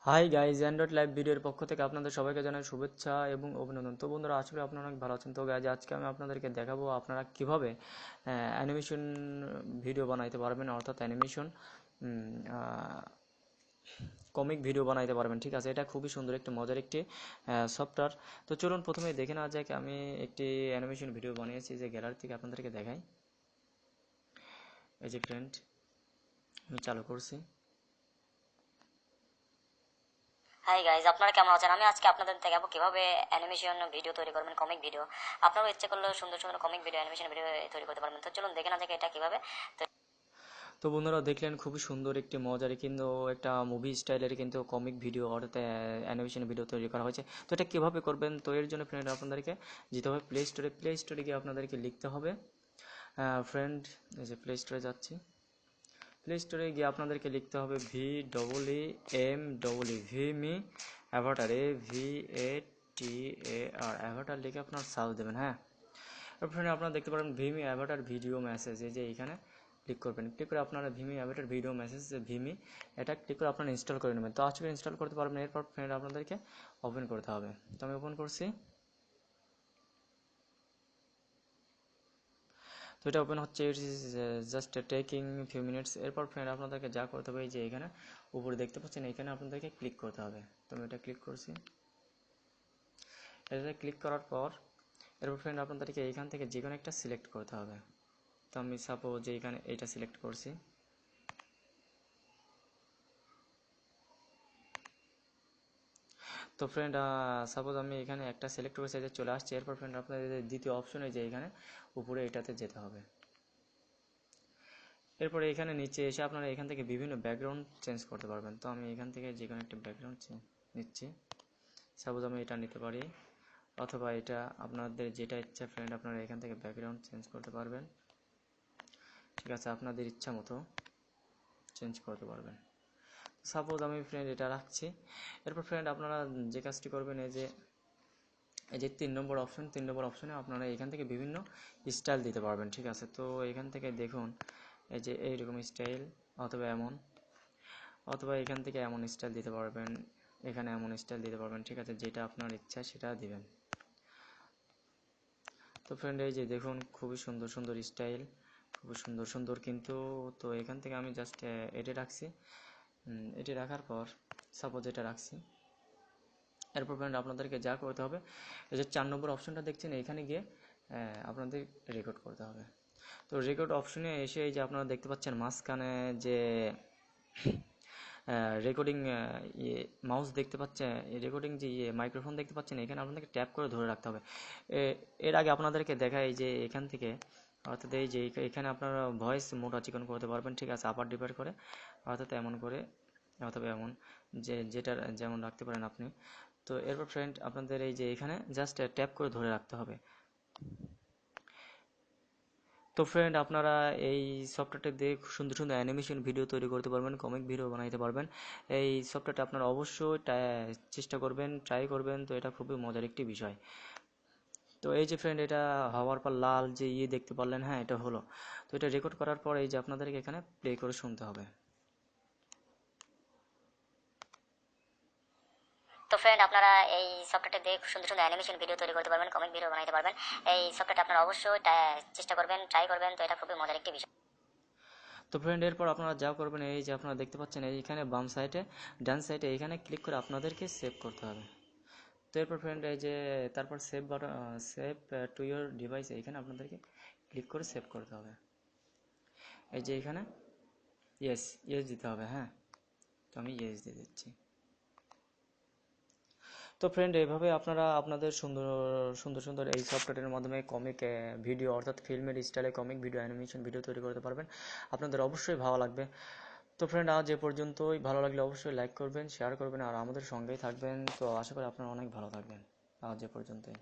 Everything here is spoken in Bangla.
হাই গাইজ, অ্যান্ড্রয়েড লাইভ ভিডিওর পক্ষ থেকে আপনাদের সবাইকে জানাই শুভেচ্ছা এবং অভিনন্দন। তো বন্ধুরা, আশা করি আপনারা অনেক ভালো আছেন। তো গাইজ, আজকে আমি আপনাদেরকে দেখাবো আপনারা কিভাবে অ্যানিমেশন ভিডিও বানাইতে পারবেন, অর্থাৎ অ্যানিমেশন কমিক ভিডিও বানাইতে পারবেন। ঠিক আছে, এটা খুবই সুন্দর একটি মজার একটি সফটওয়্যার। তো চলুন প্রথমে দেখে নেওয়া যাক। আমি একটি অ্যানিমেশন ভিডিও বানিয়েছি, যে গ্যালারি থেকে আপনাদেরকে দেখাই। এই যে ফ্রেন্ড, আমি চালু করছি। হাই গাইজ, আপনারা কেমন আছেন? আমি আজকে আপনাদের দেখাবো কিভাবে অ্যানিমেশন ভিডিও তৈরি করবেন, কমিক ভিডিও। আপনারাও ইচ্ছে করলে সুন্দর সুন্দর কমিক ভিডিও, অ্যানিমেশন ভিডিও তৈরি করতে পারবেন। তো চলুন দেখে না যাক এটা কিভাবে। তো বন্ধুরা, দেখলেন খুবই সুন্দর একটি মজার কিন্তু একটা মুভি স্টাইলের কিন্তু কমিক ভিডিও অর্থাৎ অ্যানিমেশন ভিডিও তৈরি করা হয়েছে। তো এটা কীভাবে করবেন? তো এর জন্য ফ্রেন্ড আপনাদেরকে যেতে হবে প্লে স্টোরে গিয়ে আপনাদেরকে লিখতে হবে ফ্রেন্ড। এই যে প্লে স্টোরে যাচ্ছি। প্লে স্টোরে গিয়ে আপনাদেরকে লিখতে হবে VEEMEE ভিমি অ্যাভাটার, AVATAR অ্যাভাটার লিখে আপনার সার্চ দেবেন। হ্যাঁ, ফ্রেন্ড আপনারা দেখতে পারেন ভিমি অ্যাভাটার ভিডিও মেসেজ, এই যে এইখানে ক্লিক করবেন। ক্লিক করে আপনারা ভিমি অ্যাভাটার ভিডিও মেসেজ ভিমি এটা ক্লিক করে আপনারা ইনস্টল করে নেবেন। তো আজকে ইনস্টল করতে পারবেন। এরপর ফ্রেন্ড আপনাদেরকে ওপেন করতে হবে। তো আমি ওপেন করছি। তো এটা ওপেন হচ্ছে, it is just taking few minutes. এরপর ফ্রেন্ড আপনাদেরকে যা করতে হবে, এই যে এখানে উপরে দেখতে পাচ্ছেন, এখানে আপনাদেরকে ক্লিক করতে হবে। তো আমি এটা ক্লিক করছি। এটা ক্লিক করার পর এরপর ফ্রেন্ড আপনাদেরকে এইখান থেকে যে কোনো একটা সিলেক্ট করতে হবে। তো আমি সাপোজ এইখানে এইটা সিলেক্ট করছি। তো ফ্রেন্ড সাপোজ আমি এখানে একটা সিলেক্ট করেছি, যে চলে আসছে। এরপর ফ্রেন্ড আপনাদের দ্বিতীয় অপশনে যে এখানে উপরে এটাতে যেতে হবে। এরপরে এখানে নিচে এসে আপনারা এখান থেকে বিভিন্ন ব্যাকগ্রাউন্ড চেঞ্জ করতে পারবেন। তো আমি এখান থেকে যে কোনো একটা ব্যাকগ্রাউন্ড নিচ্ছি। সাপোজ আমি এটা নিতে পারি, অথবা এটা আপনাদের যেটা ইচ্ছা ফ্রেন্ড আপনারা এখান থেকে ব্যাকগ্রাউন্ড চেঞ্জ করতে পারবেন। ঠিক আছে, আপনাদের ইচ্ছা মতো চেঞ্জ করতে পারবেন। সাপোজ আমি ফ্রেন্ড এটা রাখছি। এরপর ফ্রেন্ড আপনারা যে কাজটি করবেন, এই যে 3 নম্বর অপশনে আপনারা এখান থেকে বিভিন্ন স্টাইল দিতে পারবেন। ঠিক আছে, তো এখান থেকে দেখুন, এই যে এইরকম স্টাইল, অথবা এখান থেকে এমন স্টাইল দিতে পারবেন, এখানে এমন স্টাইল দিতে পারবেন। ঠিক আছে, যেটা আপনার ইচ্ছা সেটা দিবেন। তো ফ্রেন্ড এই যে দেখুন, খুবই সুন্দর সুন্দর স্টাইল, খুবই সুন্দর সুন্দর কিন্তু। তো এখান থেকে আমি জাস্ট এটি রাখছি। এটি রাখার পর সাপোজ এটা রাখছি। এরপর ফ্রেন্ড আপনাদেরকে যা করতে হবে, এই যে 4 নম্বর অপশনটা দেখছেন, এখানে গিয়ে আপনাদের রেকর্ড করতে হবে। তো রেকর্ড অপশনে এসে এই যে আপনারা দেখতে পাচ্ছেন মাঝখানে যে রেকর্ডিং মাউস দেখতে পাচ্ছেন, রেকর্ডিং যে মাইক্রোফোন দেখতে পাচ্ছেন, এখানে আপনাদেরকে ট্যাপ করে ধরে রাখতে হবে। এর আগে আপনাদেরকে দেখাই যে এখান থেকে, অর্থাৎ এই যে এখানে আপনারা ভয়েস মোটা চিকন করতে পারবেন। ঠিক আছে, আপার ডিপার করে, অর্থাৎ এমন করে, অথবা এমন, যেটা যেমন রাখতে পারেন আপনি। তো এরপর ফ্রেন্ড আপনাদের এই যে এখানে জাস্ট ট্যাপ করে ধরে রাখতে হবে। তো ফ্রেন্ড আপনারা এই সফটওয়্যারটা দিয়ে খুব সুন্দর সুন্দর অ্যানিমেশন ভিডিও তৈরি করতে পারবেন, কমিক ভিডিও বানাইতে পারবেন। এই সফটওয়্যারটা আপনারা অবশ্যই চেষ্টা করবেন, ট্রাই করবেন। তো এটা খুবই মজার একটি বিষয়। তো এই যে ফ্রেন্ড এটা হওয়ার পর লাল যে দেখতে পারলেন, হ্যাঁ এটা হলো। তো এটা রেকর্ড করার পর এই যে আপনাদেরকে এখানে প্লে করে শুনতে হবে। তো ফ্রেন্ড আপনারা এই সফটওয়্যারটা দিয়ে সুন্দর সুন্দর অ্যানিমেশন ভিডিও তৈরি করতে পারবেন, কমিক ভিডিও বানাতে পারবেন। এই সফটওয়্যারটা আপনারা অবশ্যই চেষ্টা করবেন, ট্রাই করবেন। তো এটা খুবই মজার একটি বিষয়। তো ফ্রেন্ড এরপর আপনারা যা করবেন, এই যে আপনারা দেখতে পাচ্ছেন এইখানে বাম সাইডে, ডান সাইডে এইখানে ক্লিক করে আপনাদেরকে সেভ করতে হবে। তো এরপর ফ্রেন্ড এই যে তারপর save button, save to your device, এইখানে আপনাদেরকে ক্লিক করে সেভ করতে হবে। এই যে এখানে ইয়েস ইয়েস দিতে হবে। হ্যাঁ, তো আমি ইয়েস দিয়ে দিচ্ছি। তো ফ্রেন্ড এইভাবে আপনারা আপনাদের সুন্দর সুন্দর সুন্দর এই সফটওয়্যারের মাধ্যমে কমিক ভিডিও, অর্থাৎ ফিল্মের স্টাইলে কমিক ভিডিও, অ্যানিমেশন ভিডিও তৈরি করতে পারবেন। আপনাদের অবশ্যই ভালো লাগবে। তো ফ্রেন্ড আজ এ পর্যন্তই। ভালো লাগলে অবশ্যই লাইক করবেন, শেয়ার করবেন, আর আমাদের সঙ্গেই থাকবেন। তো আশা করি আপনারা অনেক ভালো থাকবেন। আজ এ পর্যন্তই।